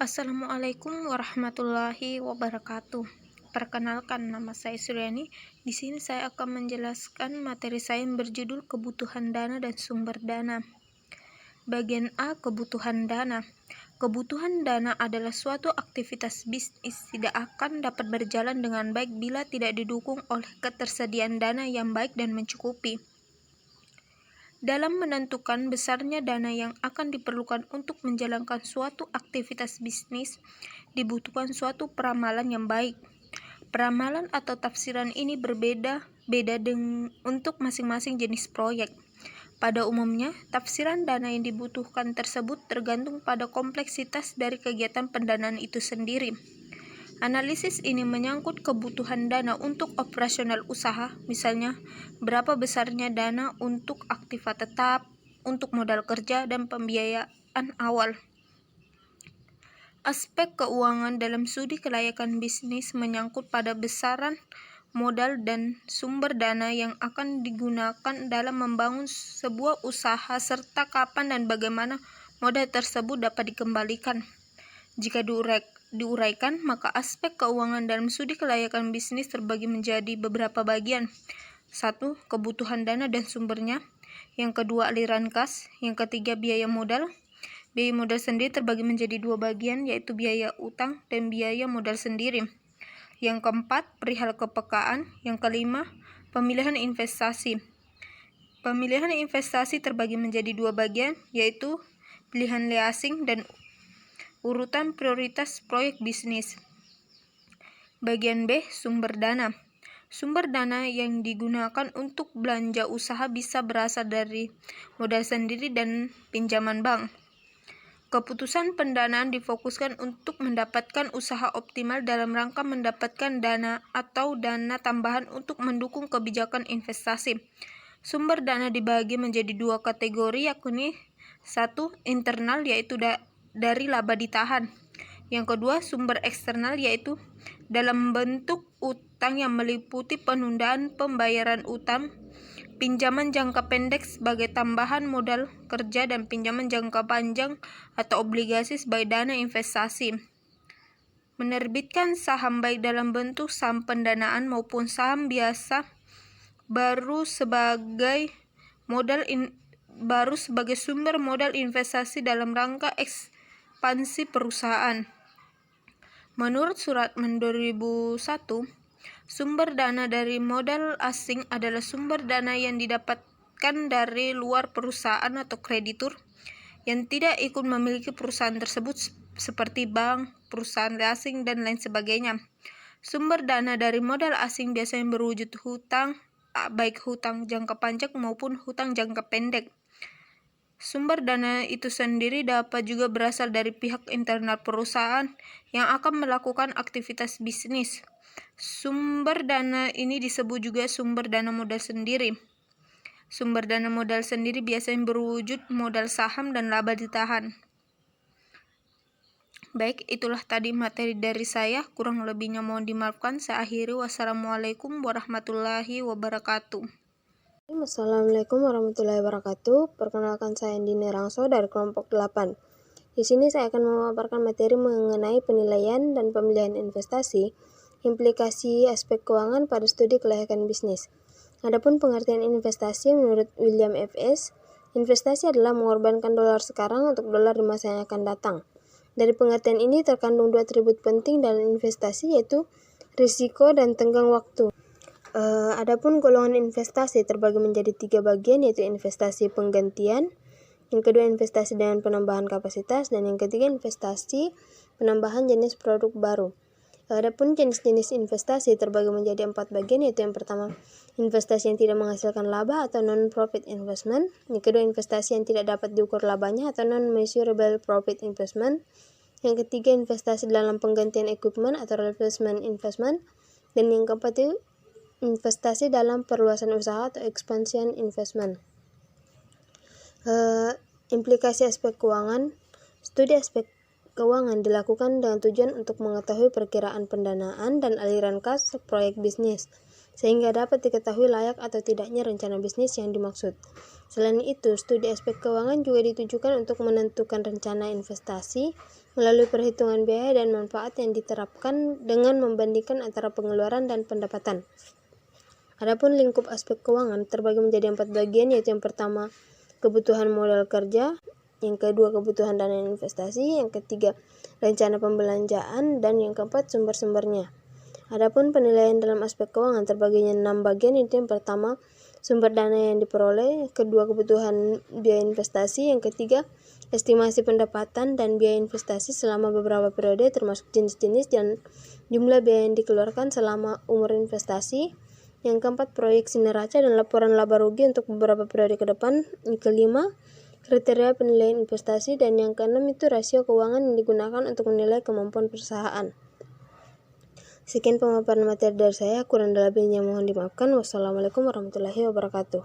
Assalamualaikum warahmatullahi wabarakatuh. Perkenalkan, nama saya Suryani. Di sini saya akan menjelaskan materi saya yang berjudul kebutuhan dana dan sumber dana. Bagian A, kebutuhan dana. Kebutuhan dana adalah suatu aktivitas bisnis tidak akan dapat berjalan dengan baik bila tidak didukung oleh ketersediaan dana yang baik dan mencukupi. Dalam menentukan besarnya dana yang akan diperlukan untuk menjalankan suatu aktivitas bisnis, dibutuhkan suatu peramalan yang baik. Peramalan atau tafsiran ini berbeda-beda untuk masing-masing jenis proyek. Pada umumnya, tafsiran dana yang dibutuhkan tersebut tergantung pada kompleksitas dari kegiatan pendanaan itu sendiri. Analisis ini menyangkut kebutuhan dana untuk operasional usaha, misalnya berapa besarnya dana untuk aktiva tetap, untuk modal kerja, dan pembiayaan awal. Aspek keuangan dalam studi kelayakan bisnis menyangkut pada besaran modal dan sumber dana yang akan digunakan dalam membangun sebuah usaha serta kapan dan bagaimana modal tersebut dapat dikembalikan. Jika diuraikan, maka aspek keuangan dalam studi kelayakan bisnis terbagi menjadi beberapa bagian. 1. Kebutuhan dana dan sumbernya. Yang kedua, aliran kas. Yang ketiga, biaya modal. Biaya modal sendiri terbagi menjadi dua bagian, yaitu biaya utang dan biaya modal sendiri. Yang keempat, perihal kepekaan. Yang kelima, pemilihan investasi. Pemilihan investasi terbagi menjadi dua bagian, yaitu pilihan leasing dan urutan prioritas proyek bisnis. Bagian B, sumber dana. Sumber dana yang digunakan untuk belanja usaha bisa berasal dari modal sendiri dan pinjaman bank. Keputusan pendanaan difokuskan untuk mendapatkan usaha optimal dalam rangka mendapatkan dana atau dana tambahan untuk mendukung kebijakan investasi. Sumber dana dibagi menjadi dua kategori, yakni 1. Internal, yaitu dari laba ditahan. Yang kedua, sumber eksternal, yaitu dalam bentuk utang yang meliputi penundaan pembayaran utang, pinjaman jangka pendek sebagai tambahan modal kerja, dan pinjaman jangka panjang atau obligasi sebagai dana investasi. Menerbitkan saham baik dalam bentuk saham pendanaan maupun saham biasa baru sebagai sumber modal investasi dalam rangka ekspansi perusahaan. Menurut Surat Men 2001, sumber dana dari modal asing adalah sumber dana yang didapatkan dari luar perusahaan atau kreditur yang tidak ikut memiliki perusahaan tersebut seperti bank, perusahaan asing, dan lain sebagainya. Sumber dana dari modal asing biasanya berwujud hutang, baik hutang jangka panjang maupun hutang jangka pendek. Sumber dana itu sendiri dapat juga berasal dari pihak internal perusahaan yang akan melakukan aktivitas bisnis. Sumber dana ini disebut juga sumber dana modal sendiri. Sumber dana modal sendiri biasanya berwujud modal saham dan laba ditahan. Baik, itulah tadi materi dari saya. Kurang lebihnya mohon dimaafkan. Saya akhiri. Wassalamualaikum warahmatullahi wabarakatuh. Assalamualaikum warahmatullahi wabarakatuh. Perkenalkan, saya Dini Rangso dari kelompok 8. Di sini saya akan memaparkan materi mengenai penilaian dan pemilihan investasi, implikasi aspek keuangan pada studi kelayakan bisnis. Adapun pengertian investasi menurut William F.S., investasi adalah mengorbankan dolar sekarang untuk dolar di masa yang akan datang. Dari pengertian ini terkandung dua atribut penting dalam investasi, yaitu risiko dan tenggang waktu. Adapun golongan investasi terbagi menjadi tiga bagian, yaitu investasi penggantian, yang kedua investasi dengan penambahan kapasitas, dan yang ketiga investasi penambahan jenis produk baru. Adapun jenis-jenis investasi terbagi menjadi 4 bagian, yaitu yang pertama investasi yang tidak menghasilkan laba atau non-profit investment, yang kedua investasi yang tidak dapat diukur labanya atau non-measurable profit investment, yang ketiga investasi dalam penggantian equipment atau replacement investment, dan yang keempat itu investasi dalam perluasan usaha atau expansion investment. Implikasi aspek keuangan. Studi aspek keuangan dilakukan dengan tujuan untuk mengetahui perkiraan pendanaan dan aliran kas proyek bisnis, sehingga dapat diketahui layak atau tidaknya rencana bisnis yang dimaksud. Selain itu, studi aspek keuangan juga ditujukan untuk menentukan rencana investasi melalui perhitungan biaya dan manfaat yang diterapkan dengan membandingkan antara pengeluaran dan pendapatan. Adapun lingkup aspek keuangan terbagi menjadi 4 bagian, yaitu yang pertama kebutuhan modal kerja, yang kedua kebutuhan dana investasi, yang ketiga rencana pembelanjaan, dan yang keempat sumber-sumbernya. Adapun penilaian dalam aspek keuangan terbaginya 6 bagian, yaitu yang pertama sumber dana yang diperoleh, kedua kebutuhan biaya investasi, yang ketiga estimasi pendapatan dan biaya investasi selama beberapa periode termasuk jenis-jenis dan jumlah biaya yang dikeluarkan selama umur investasi, yang keempat proyeksi neraca dan laporan laba rugi untuk beberapa periode ke depan, yang kelima kriteria penilaian investasi, dan yang keenam itu rasio keuangan yang digunakan untuk menilai kemampuan perusahaan. Sekian pemaparan materi dari saya, kurang dan lebihnya mohon dimaafkan. Wassalamualaikum warahmatullahi wabarakatuh.